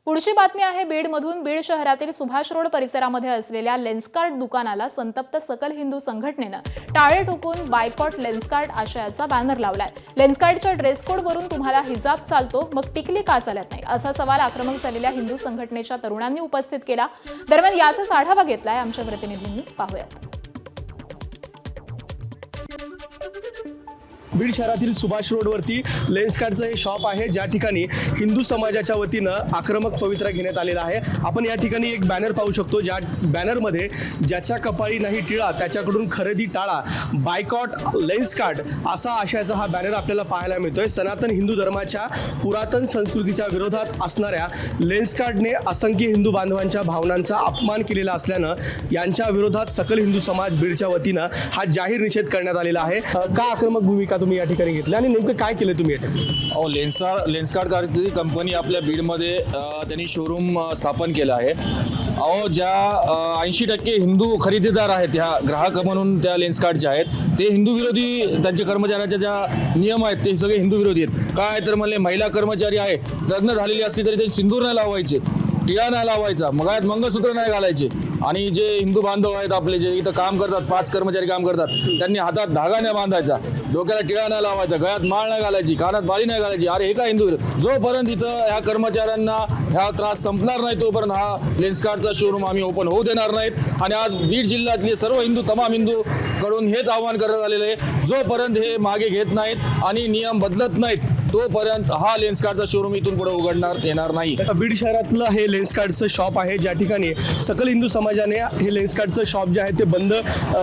पुढची बातमी आहे बीडमधून। बीड शहरातील सुभाष रोड परिसरामध्ये असलेल्या लेन्सकार्ट दुकानाला संतप्त सकल हिंदू संघटनेनं टाळे ठोकून बायकॉट लेन्सकार्ट आशयाचा बॅनर लावलाय। लेन्सकार्टच्या ड्रेस कोडवरून तुम्हाला हिजाब चालतो, मग टिकली का चालत नाही, असा सवाल आक्रमक झालेल्या हिंदू संघटनेच्या तरुणांनी उपस्थित केला। दरम्यान याचाच आढावा घेतलाय आमच्या प्रतिनिधींनी, पाहूयात। बीड शहरातील सुभाष रोडवरती लेन्सकार्टचं हे शॉप आहे, ज्या ठिकाणी हिंदू समाजाच्या वतीनं आक्रमक पवित्रा घेण्यात आलेला आहे। आपण या ठिकाणी एक बॅनर पाहू शकतो, ज्या बॅनरमध्ये ज्याच्या कपाळी नाही टिळा त्याच्याकडून खरेदी टाळा, बायकॉट लेन्सकार्ट असा आशयाचा हा बॅनर आपल्याला पाहायला मिळतोय। सनातन हिंदू धर्माच्या पुरातन संस्कृतीच्या विरोधात असणाऱ्या लेन्सकार्टने असंख्य हिंदू बांधवांच्या भावनांचा अपमान केलेला असल्यानं यांच्या विरोधात सकल हिंदू समाज बीडच्या वतीनं हा जाहीर निषेध करण्यात आलेला आहे। का आक्रमक भूमिका तुम्ही या ठिकाणी घेतली आणि नेमकं काय केलं तुम्ही या ठिकाणी? लेन्सकार्ट कंपनी आपल्या बीडमध्ये त्यांनी शोरूम स्थापन केलं आहे। ज्या 80% हिंदू खरेदीदार आहेत, ह्या ग्राहक म्हणून त्या लेन्सकार्टचे आहेत, ते हिंदू विरोधी त्यांच्या कर्मचाऱ्यांच्या ज्या नियम आहेत ते सगळे हिंदू विरोधी आहेत। काय तर म्हणले, महिला कर्मचारी आहे, लग्न झालेली असली तरी ते सिंदूर नाही लावायचे, टिळा नाही लावायचा, मगायत मंगळसूत्र नाही घालायचे। आणि जे हिंदू बांधव आहेत आपले, जे इथं काम करतात, 5 कर्मचारी काम करतात, त्यांनी हातात धागा नाही बांधायचा, डोक्याला टिळा नाही लावायचा, गळ्यात माळ नाही घालायची, कानात बाळी नाही घालायची। अरे हे काय हिंदू? जोपर्यंत इथं ह्या कर्मचाऱ्यांना ह्या त्रास संपणार नाही तोपर्यंत हा लेन्सकार्टचा शोरूम आम्ही ओपन होऊ देणार नाहीत। आणि आज बीड जिल्ह्यातले सर्व हिंदू, तमाम हिंदू कडून हेच आवाहन करण्यात आलेलं आहे, जोपर्यंत हे मागे घेत नाहीत आणि नियम बदलत नाहीत तोपर्यंत हा लेन्सकार्टचा शोरूम इथून पुढे उघडणार येणार नाही। बीड शहरातलं हे लेन्सकार्टचं शॉप आहे, ज्या ठिकाणी सकल हिंदू समाजाने हे लेन्सकार्टचं शॉप जे आहे ते बंद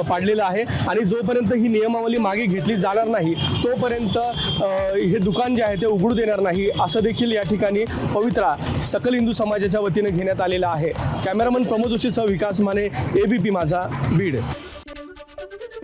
पाडलेलं आहे आणि जोपर्यंत ही नियमावली मागे घेतली जाणार नाही तोपर्यंत हे दुकान जे आहे ते उघडू देणार नाही, असं देखील या ठिकाणी पवित्रा सकल हिंदू समाजाच्या वतीने घेण्यात आलेला आहे। कॅमेरामन प्रमोद जोशीसह विकास माने, ABP माझा, बीड।